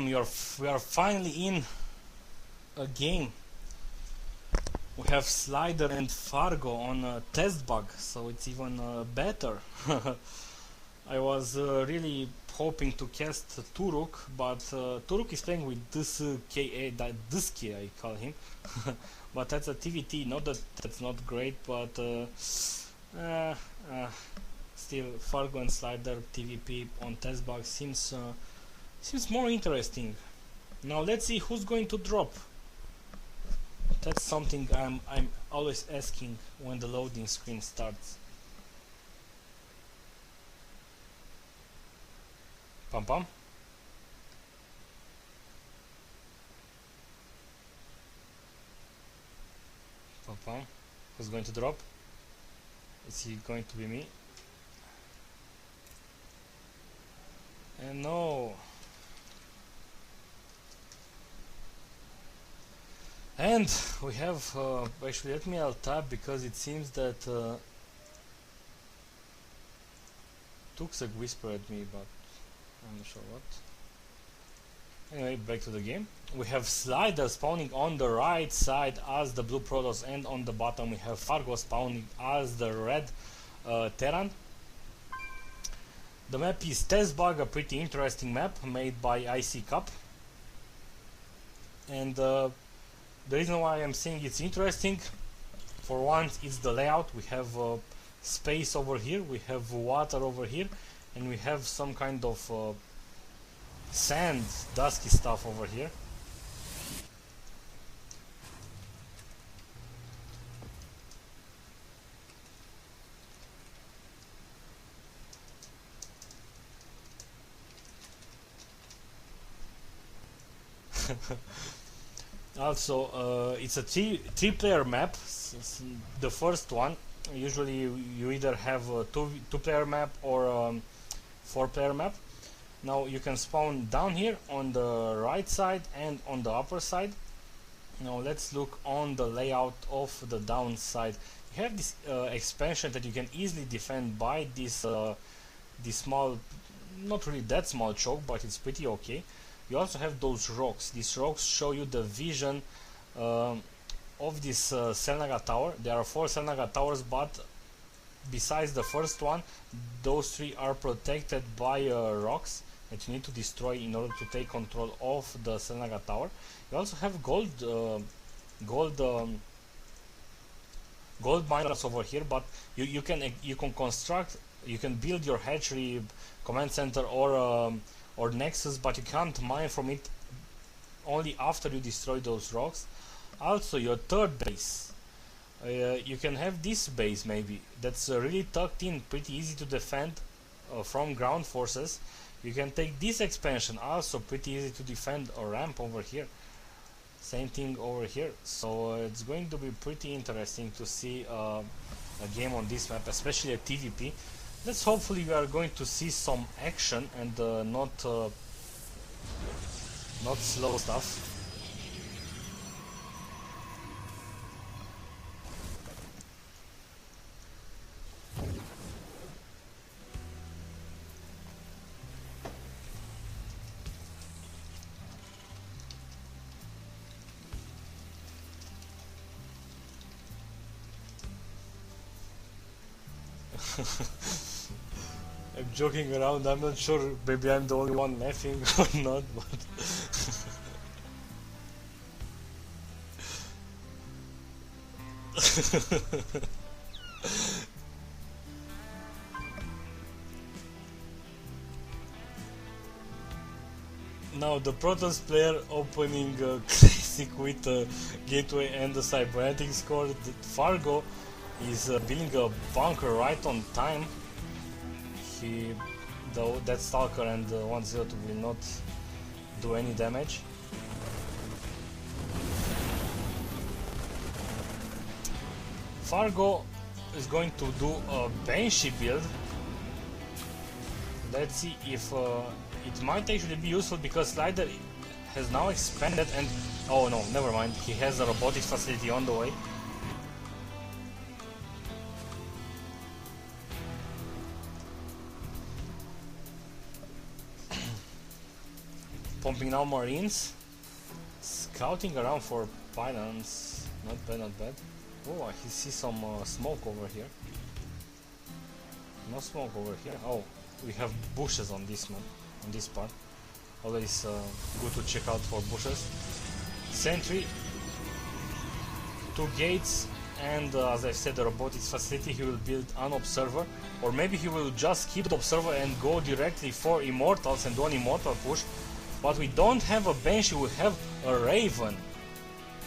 Damn, we are finally in a game. We have SLiDeR and Fargo on a test bug, so it's even better. I was really hoping to cast Turuk, but Turuk is playing with this KA, this K I call him. But that's a TVT, not that that's not great, but still Fargo and SLiDeR TVP on test bug seems more interesting. Now let's see who's going to drop. That's something I'm always asking when the loading screen starts. Pam pam. Pam pam. Who's going to drop? Is he going to be me? And no. And we have actually, let me alt tab because it seems that Tuxek whispered at me, but I'm not sure what. Anyway, back to the game. We have SLiDeR spawning on the right side as the blue Protoss, and on the bottom we have Fargo spawning as the red Terran. The map is Test Bug, a pretty interesting map made by CraftCup. And the reason why I'm saying it's interesting, for once, it's the layout. We have space over here, we have water over here, and we have some kind of sand, dusky stuff over here. Also, it's a three-player map. The first one, usually you either have a two-player map or a four-player map. Now you can spawn down here on the right side and on the upper side. Now let's look on the layout of the downside. You have this expansion that you can easily defend by this small, not really that small choke, but it's pretty okay. You also have those rocks. These rocks show you the vision of this Selnaga tower. There are 4 Selnaga towers, but besides the first one, those 3 are protected by rocks that you need to destroy in order to take control of the Selnaga tower. You also have gold miners over here, but you can construct, you can build your hatchery, command center, or nexus, but you can't mine from it only after you destroy those rocks. Also, your third base, you can have this base maybe, that's really tucked in, pretty easy to defend from ground forces. You can take this expansion, also pretty easy to defend a ramp over here. Same thing over here, so it's going to be pretty interesting to see a game on this map, especially a TVP. Let's hopefully we are going to see some action and not slow stuff. I'm joking around, I'm not sure, maybe I'm the only one laughing or not, but now the Protoss player opening classic with a gateway and the cybernetic score. Fargo is building a bunker right on time. That Stalker and 1-0 will not do any damage. Fargo is going to do a Banshee build. Let's see if it might actually be useful, because SLiDeR has now expanded and... oh no, never mind, he has a robotics facility on the way. Jumping now Marines. Scouting around for pylons. Not bad, not bad. Oh, I see some smoke over here. No smoke over here. Oh, we have bushes on this map, on this part. Always good to check out for bushes. Sentry. 2 gates. And as I said, the robotics facility, he will build an observer, or maybe he will just keep the observer and go directly for immortals and do an immortal push. But we don't have a bench, we have a raven.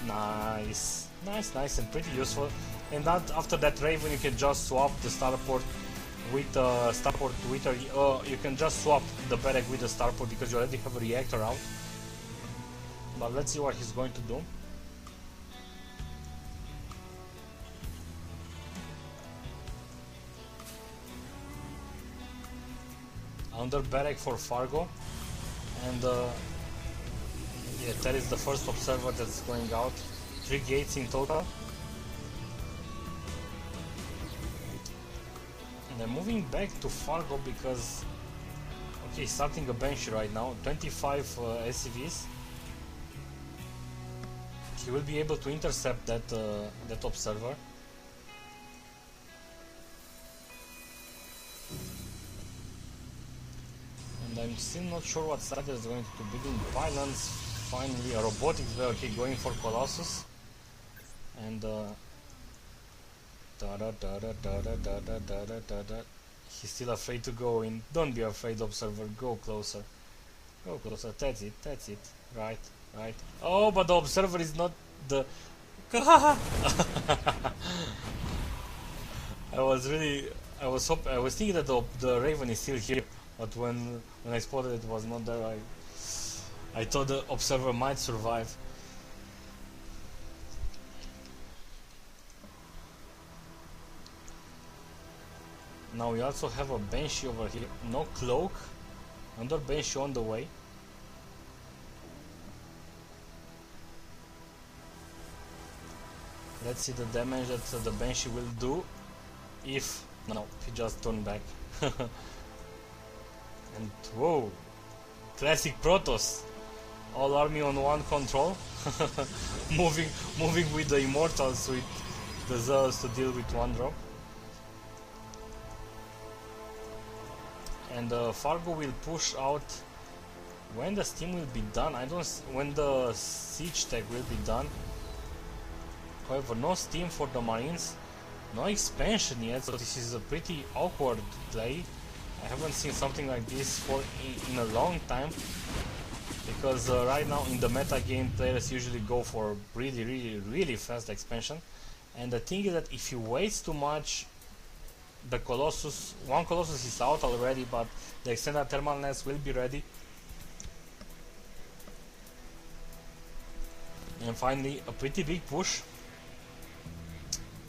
Nice, nice, nice, and pretty useful. And that after that raven, you can just swap the starport with starport with you can just swap the barrack with the starport because you already have a reactor out. But let's see what he's going to do. Under barrack for Fargo, and yeah, that is the first observer that's going out. 3 gates in total. And I'm moving back to Fargo because, okay, starting a bench right now, 25 SCVs. He will be able to intercept that that observer. And I'm still not sure what SLiDeR is going to build in pylons. Finally, a robotics way, okay, going for Colossus. And he's still afraid to go in. Don't be afraid, observer. Go closer. Go closer. That's it. That's it. Right. Right. Oh, but the observer is not the. I was thinking that the raven is still here, but when I spotted it was not there, I thought the observer might survive. Now we also have a Banshee over here. No cloak. Another Banshee on the way. Let's see the damage that the Banshee will do. If... no, he just turned back. And whoa! Classic Protoss! All army on one control. moving with the Immortals with the Zealots to deal with one drop. And Fargo will push out when the steam will be done. When the siege tech will be done. However, no steam for the Marines, no expansion yet, so this is a pretty awkward play. I haven't seen something like this in a long time, because right now in the meta game players usually go for really fast expansion. And the thing is that if you waste too much, the Colossus, one Colossus is out already, but the extended thermal nest will be ready. And finally, a pretty big push.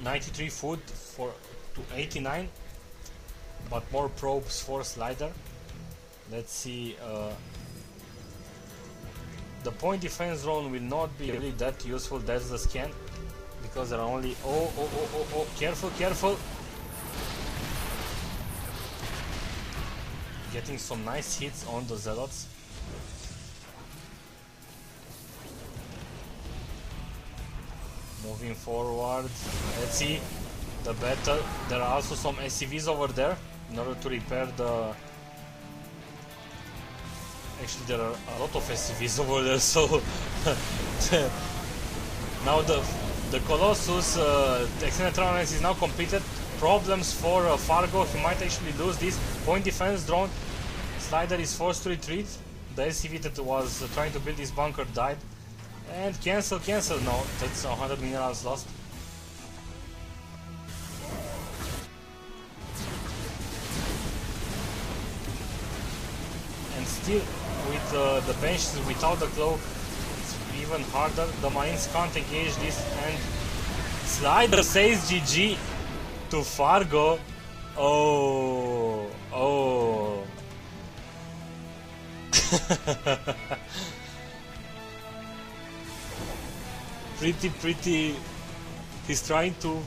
93 food to 89, but more probes for SLiDeR. Let's see. The point defense drone will not be really that useful. That's the scan, because there are only oh, careful. Getting some nice hits on the Zealots. Moving forward, let's see the battle. There are also some SCVs over there in order to repair the... Actually, there are a lot of SCVs over there, so... Now the Colossus, the extended terminus is now completed. Problems for Fargo, he might actually lose this. Point defense drone, SLiDeR is forced to retreat. The SCV that was trying to build this bunker died. And cancel, no, that's 100 minerals lost. And still, with the benches without the cloak, it's even harder. The Marines can't engage this, and SLiDeR says GG to Fargo. Oh. Pretty, he's trying to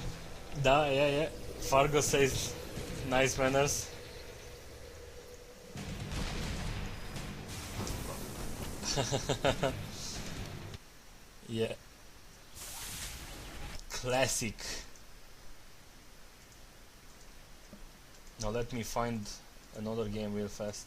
die, yeah. Fargo says nice manners. Yeah, classic. Now let me find another game real fast.